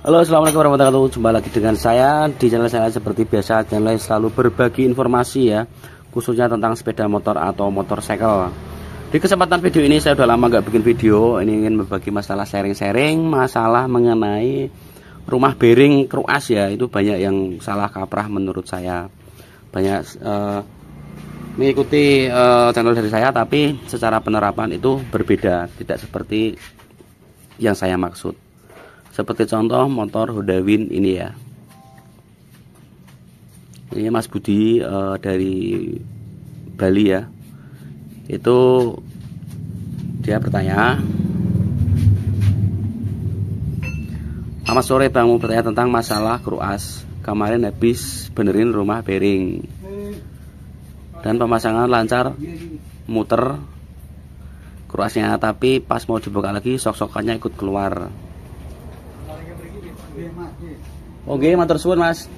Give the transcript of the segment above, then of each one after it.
Halo, assalamualaikum warahmatullahi wabarakatuh. Jumpa lagi dengan saya di channel saya. Seperti biasa, channel selalu berbagi informasi ya, khususnya tentang sepeda motor atau motorcycle. Di kesempatan video ini saya udah lama nggak bikin video. Ini ingin berbagi masalah sharing-sharing, masalah mengenai rumah bearing kruas ya. Itu banyak yang salah kaprah menurut saya. Banyak mengikuti channel dari saya, tapi secara penerapan itu berbeda, tidak seperti yang saya maksud. Seperti contoh motor Honda Win ini ya. Ini Mas Budi dari Bali ya. Itu dia bertanya, selamat sore Bang, mau bertanya tentang masalah kruas. Kemarin habis benerin rumah bearing dan pemasangan lancar, muter kruasnya, tapi pas mau dibuka lagi sok-sokannya ikut keluar. Oke, matur suwun Mas.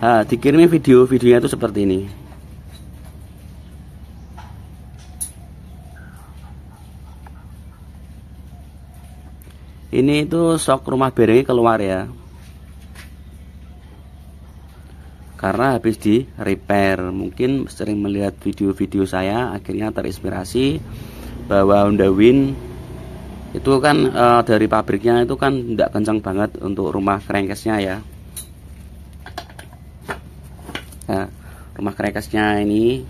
Nah, dikirimi videonya itu seperti ini. Ini itu sok rumah bearingnya keluar ya, karena habis di repair. Mungkin sering melihat video-video saya, akhirnya terinspirasi bahwa Honda Win itu kan dari pabriknya itu kan tidak kencang banget untuk rumah crankcase-nya ya. Nah, rumah crankcase-nya ini,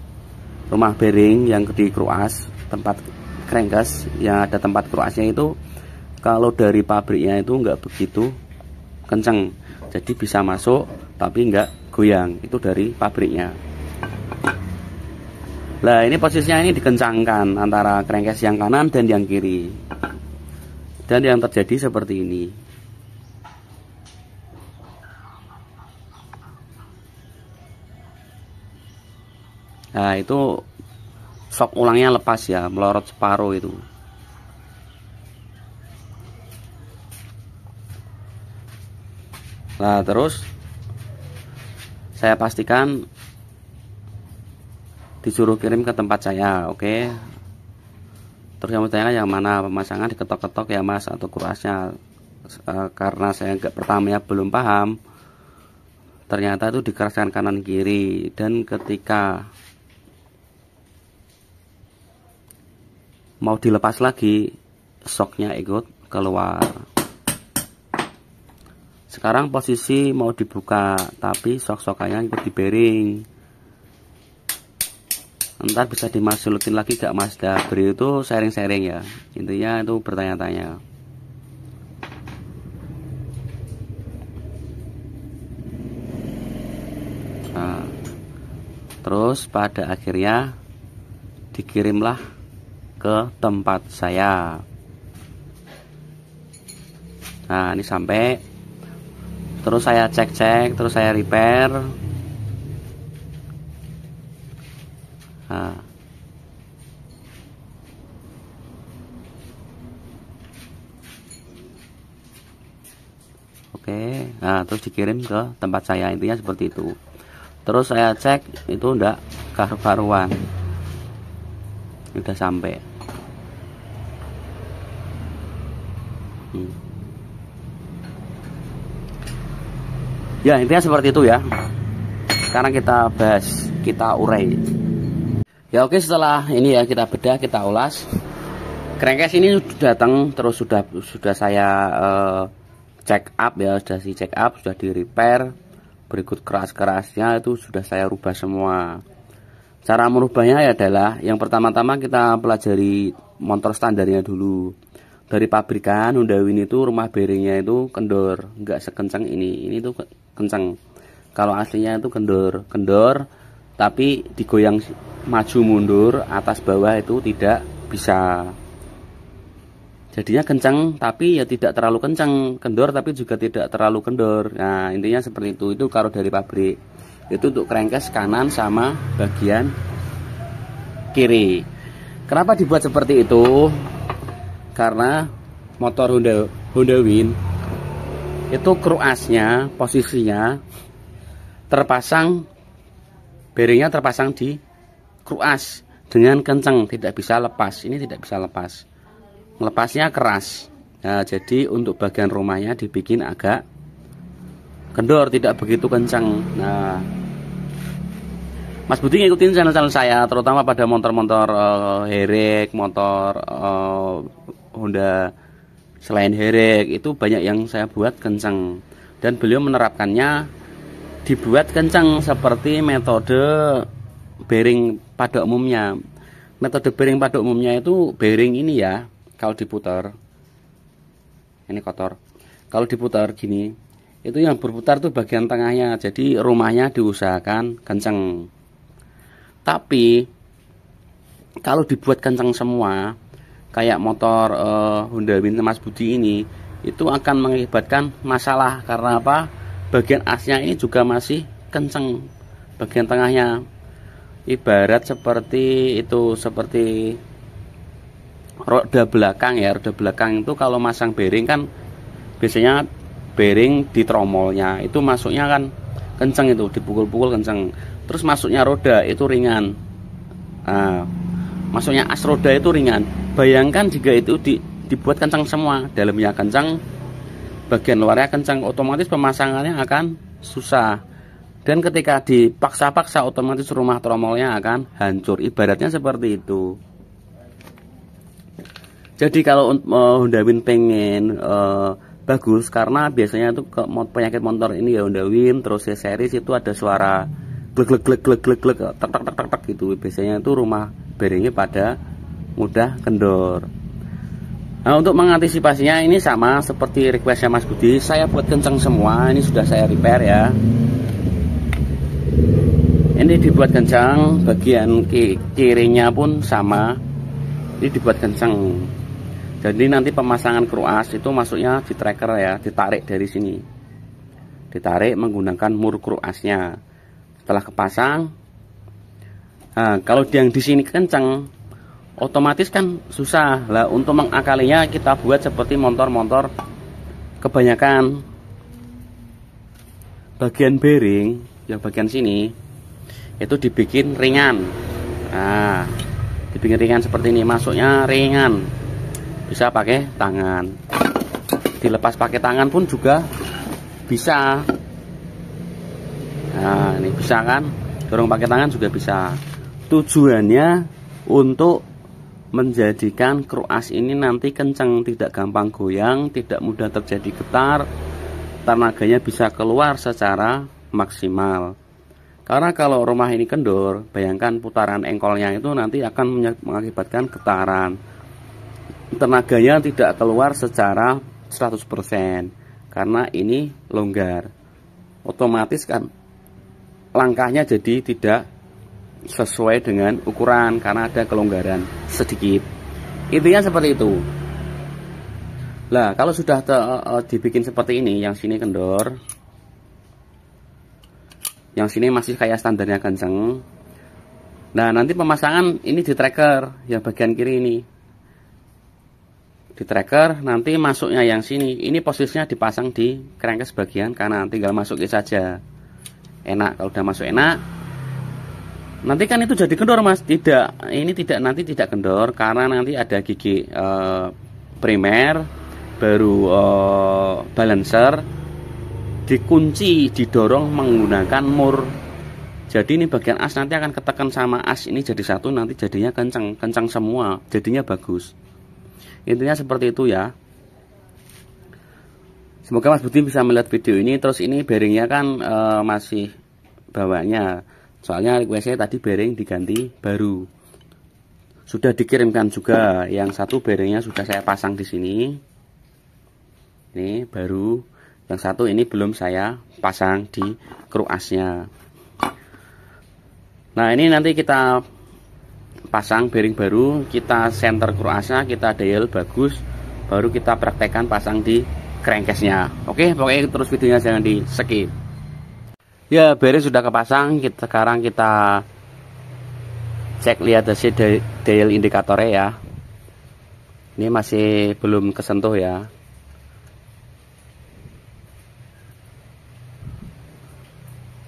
rumah bearing yang di kruas, tempat crankcase yang ada tempat kruasnya itu, kalau dari pabriknya itu nggak begitu kencang, jadi bisa masuk tapi nggak goyang. Itu dari pabriknya. Nah, ini posisinya ini dikencangkan antara crankcase yang kanan dan yang kiri. Dan yang terjadi seperti ini. Nah, itu sok ulangnya lepas ya, melorot separuh itu. Nah, terus saya pastikan disuruh kirim ke tempat saya, oke. Terus yang bertanya yang mana pemasangan, diketok-ketok ya Mas atau kruasnya. Karena saya pertamanya belum paham, ternyata itu dikeraskan kanan kiri, dan ketika mau dilepas lagi soknya ikut keluar. Sekarang posisi mau dibuka tapi sok-sokannya ikut di bearing. Ntar bisa dimasukin lagi gak Mas? Beri itu sharing-sharing ya, intinya itu bertanya-tanya. Nah, terus pada akhirnya dikirimlah ke tempat saya. Nah, ini sampai, terus saya cek-cek, terus saya repair. Nah, oke, nah terus dikirim ke tempat saya, intinya seperti itu. Terus saya cek itu enggak karu-karuan, udah sampai. Ya, intinya seperti itu ya. Sekarang kita bahas, kita urai. Ya oke, setelah ini ya kita bedah, kita ulas. Crankcase ini sudah datang, terus sudah saya check up ya, sudah si check up, sudah di repair. Berikut keras-kerasnya itu sudah saya rubah semua. Cara merubahnya adalah yang pertama-tama kita pelajari motor standarnya dulu. Dari pabrikan Honda Win itu rumah bearingnya itu kendor, nggak sekencang ini tuh kencang. Kalau aslinya itu kendor, tapi digoyang maju mundur atas bawah itu tidak bisa. Jadinya kencang tapi ya tidak terlalu kencang, kendor tapi juga tidak terlalu kendor. Nah, intinya seperti itu. Itu kalau dari pabrik. Itu untuk crankcase kanan sama bagian kiri. Kenapa dibuat seperti itu? Karena motor Honda Win itu kruasnya, posisinya terpasang, bearingnya terpasang di kruas dengan kencang, tidak bisa lepas. Ini tidak bisa lepas, melepasnya keras. Nah, jadi untuk bagian rumahnya dibikin agak kendor, tidak begitu kencang. Nah, Mas Budi ngikutin channel-channel saya, terutama pada motor-motor Herek, motor Honda selain Herek, itu banyak yang saya buat kencang. Dan beliau menerapkannya dibuat kencang seperti metode bearing pada umumnya. Metode bearing pada umumnya itu bearing ini ya, kalau diputar, ini kotor. Kalau diputar gini, itu yang berputar tuh bagian tengahnya. Jadi rumahnya diusahakan kencang. Tapi kalau dibuat kencang semua, kayak motor Honda Win Mas Budi ini, itu akan mengakibatkan masalah. Karena apa? Bagian asnya ini juga masih kencang, bagian tengahnya. Ibarat seperti itu, seperti roda belakang ya. Roda belakang itu kalau masang bearing kan biasanya bearing di tromolnya itu masuknya kan kencang, itu dipukul-pukul kencang. Terus masuknya roda itu ringan. Nah, masuknya as roda itu ringan. Bayangkan jika itu dibuat kencang semua, dalamnya kencang, bagian luarnya kencang, otomatis pemasangannya akan susah. Dan ketika dipaksa-paksa, otomatis rumah tromolnya akan hancur. Ibaratnya seperti itu. Jadi kalau Honda Win pengen bagus, karena biasanya itu penyakit motor ini ya Honda Win terus series itu ada suara glek glek glek glek glek glek tak tak tak tak gitu. Biasanya itu rumah bearingnya pada mudah kendor. Nah, untuk mengantisipasinya ini sama seperti requestnya Mas Budi, saya buat kencang semua. Ini sudah saya repair ya. Ini dibuat kencang, bagian kirinya pun sama. Ini dibuat kencang. Jadi nanti pemasangan kruas itu masuknya di tracker ya, ditarik dari sini. Ditarik menggunakan mur kruasnya. Setelah kepasang, nah, kalau yang di sini kencang, otomatis kan susah. Lah, untuk mengakalinya kita buat seperti motor-motor kebanyakan bagian bearing, yang bagian sini itu dibikin ringan. Nah, dibikin ringan seperti ini, masuknya ringan. Bisa pakai tangan, dilepas pakai tangan pun juga bisa. Nah, ini bisa kan, dorong pakai tangan juga bisa. Tujuannya untuk menjadikan kruas ini nanti kencang, tidak gampang goyang, tidak mudah terjadi getar, tenaganya bisa keluar secara maksimal. Karena kalau rumah ini kendor, bayangkan putaran engkolnya itu nanti akan mengakibatkan getaran. Tenaganya tidak keluar secara 100% karena ini longgar. Otomatis kan langkahnya jadi tidak sesuai dengan ukuran karena ada kelonggaran sedikit. Intinya seperti itu. Lah, kalau sudah dibikin seperti ini, yang sini kendor, yang sini masih kayak standarnya kenceng. Nah, nanti pemasangan ini di tracker yang bagian kiri ini. Di tracker nanti masuknya yang sini, ini posisinya dipasang di crankcase bagian kanan, tinggal masukin saja. Enak, kalau udah masuk enak. Nanti kan itu jadi kendor Mas. Tidak, ini tidak, nanti tidak kendor karena nanti ada gigi primer, baru balancer, dikunci, didorong menggunakan mur. Jadi ini bagian as nanti akan ketekan sama as ini jadi satu, nanti jadinya kencang, kencang semua, jadinya bagus. Intinya seperti itu ya. Semoga Mas Budi bisa melihat video ini. Terus ini bearingnya kan masih bawahnya, soalnya requestnya tadi bearing diganti baru. Sudah dikirimkan juga, yang satu bearingnya sudah saya pasang di sini. Ini baru, yang satu ini belum saya pasang di kruasnya. Nah, ini nanti kita pasang bearing baru, kita center kruasnya, kita dial bagus, baru kita praktekkan pasang di crankcase-nya. Oke, pokoknya terus videonya jangan di skip. Ya, bearing sudah kepasang. Sekarang kita cek lihat hasil dial indikatornya ya. Ini masih belum kesentuh ya.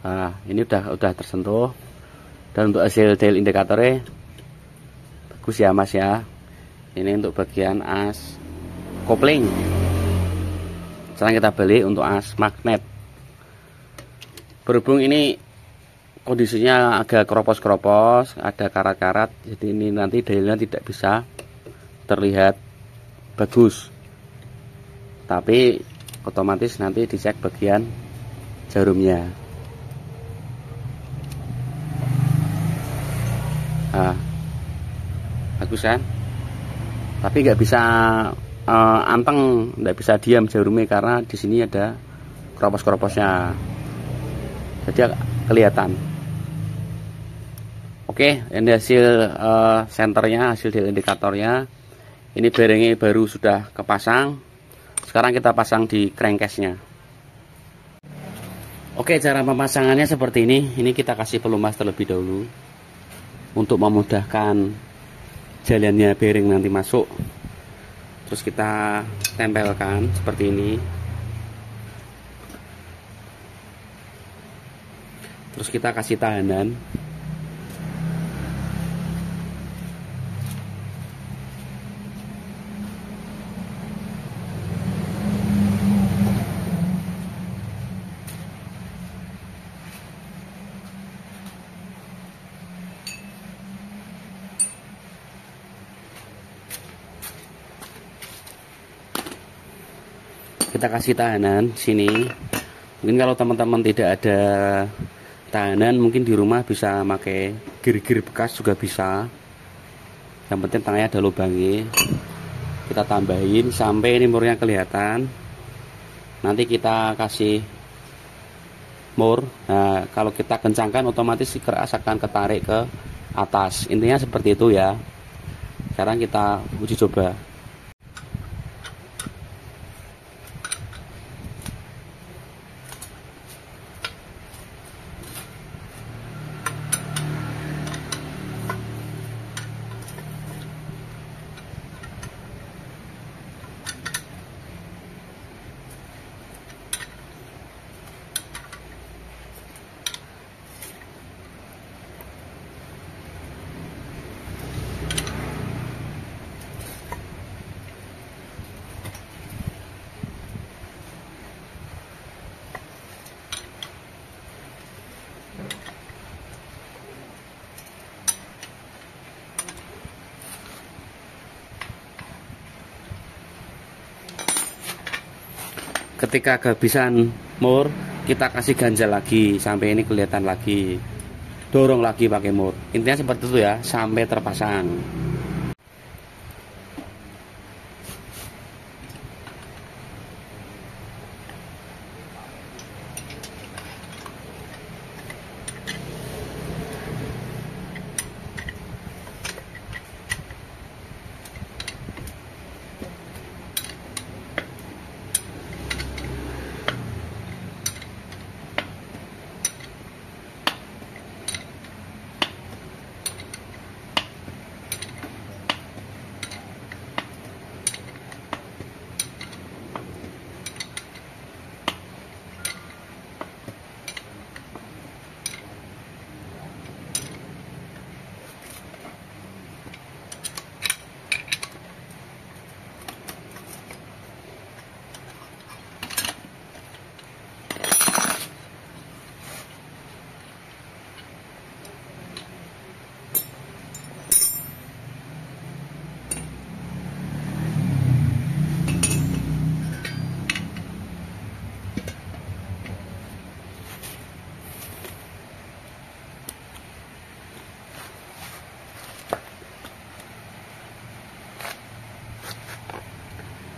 Nah, ini udah tersentuh. Dan untuk hasil dial indikatornya bagus ya Mas ya. Ini untuk bagian as kopling. Sekarang kita balik untuk as magnet. Berhubung ini kondisinya agak keropos-keropos, ada karat-karat, jadi ini nanti dialnya tidak bisa terlihat bagus. Tapi otomatis nanti dicek bagian jarumnya. Nah, bagus kan? Tapi nggak bisa anteng, nggak bisa diam jarumnya karena di sini ada keropos-keroposnya, jadi kelihatan. Oke, ini hasil senternya, hasil indikatornya. Ini bearingnya baru sudah kepasang. Sekarang kita pasang di crankcase-nya. Oke, cara pemasangannya seperti ini. Ini kita kasih pelumas terlebih dahulu untuk memudahkan jalannya bearing nanti masuk. Terus kita tempelkan seperti ini. Terus kita kasih tahanan. Kita kasih tahanan sini. Mungkin kalau teman-teman tidak ada tahanan, mungkin di rumah bisa pakai gir-gir bekas juga bisa. Yang penting tengahnya ada lubangnya. Kita tambahin sampai ini murnya kelihatan. Nanti kita kasih mur. Nah, kalau kita kencangkan otomatis si keras akan ketarik ke atas. Intinya seperti itu ya. Sekarang kita uji coba. Ketika kehabisan mur, kita kasih ganjal lagi sampai ini kelihatan lagi. Dorong lagi pakai mur. Intinya seperti itu ya, sampai terpasang.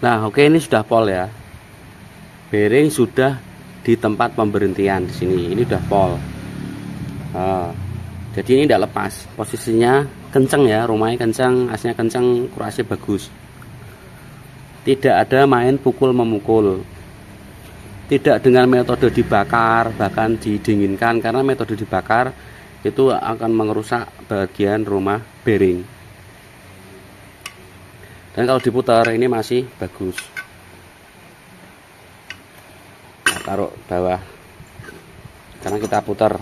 Nah, oke, ini sudah pol ya. Bearing sudah di tempat pemberhentian di sini. Ini sudah pol. Nah, jadi ini tidak lepas. Posisinya kenceng ya, rumahnya kenceng, asnya kenceng, kurasi bagus. Tidak ada main pukul memukul. Tidak dengan metode dibakar, bahkan didinginkan, karena metode dibakar itu akan merusak bagian rumah bearing. Dan kalau diputar ini masih bagus. Nah, taruh bawah. Karena kita putar.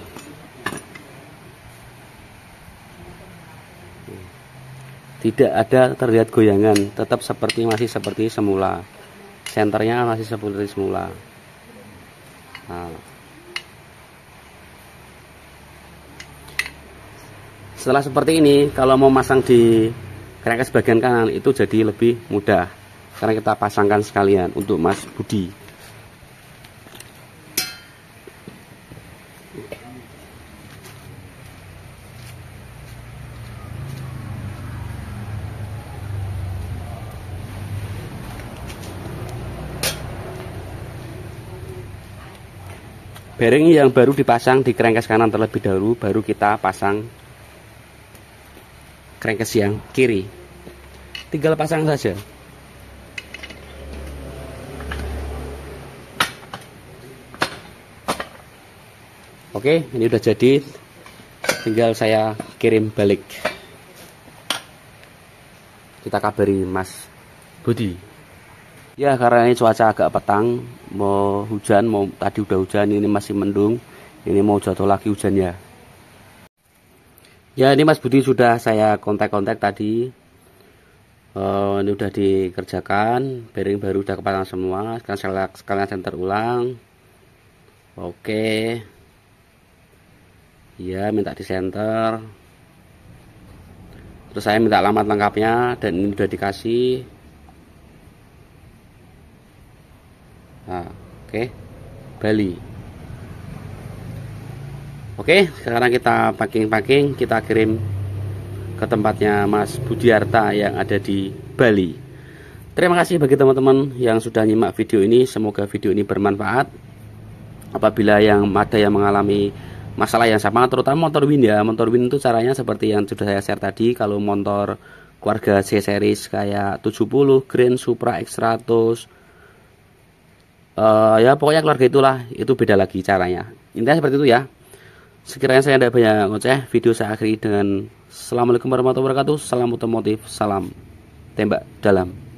Tidak ada terlihat goyangan, tetap masih seperti semula. Senternya masih seperti semula. Nah, setelah seperti ini, kalau mau masang di crankcase bagian kanan itu jadi lebih mudah, karena kita pasangkan sekalian untuk Mas Budi. Bearing yang baru dipasang di crankcase kanan terlebih dahulu, baru kita pasang crankcase yang kiri. Tinggal pasang saja. Oke, ini udah jadi. Tinggal saya kirim balik. Kita kabari Mas Budi. Ya, karena ini cuaca agak petang, mau hujan, tadi udah hujan, ini masih mendung, ini mau jatuh lagi hujannya. Ya, ini Mas Budi sudah saya kontak-kontak tadi. Ini udah dikerjakan, bearing baru udah kepasang semua. Sekalian senter ulang. Oke. Ya, minta di center. Terus saya minta alamat lengkapnya, dan ini udah dikasih. Nah, oke, Bali. Oke, sekarang kita packing, kita kirim ke tempatnya Mas Budiarta yang ada di Bali. Terima kasih bagi teman-teman yang sudah nyimak video ini. Semoga video ini bermanfaat. Apabila ada yang mengalami masalah yang sama, terutama motor Wind ya. Motor Wind itu caranya seperti yang sudah saya share tadi. Kalau motor keluarga C-series kayak 70, Grand, Supra, X100, ya pokoknya keluarga itulah, itu beda lagi caranya. Intinya seperti itu ya. Sekiranya saya tidak banyak ngoceh, video saya akhiri dengan Assalamualaikum warahmatullahi wabarakatuh. Salam otomotif, salam tembak dalam.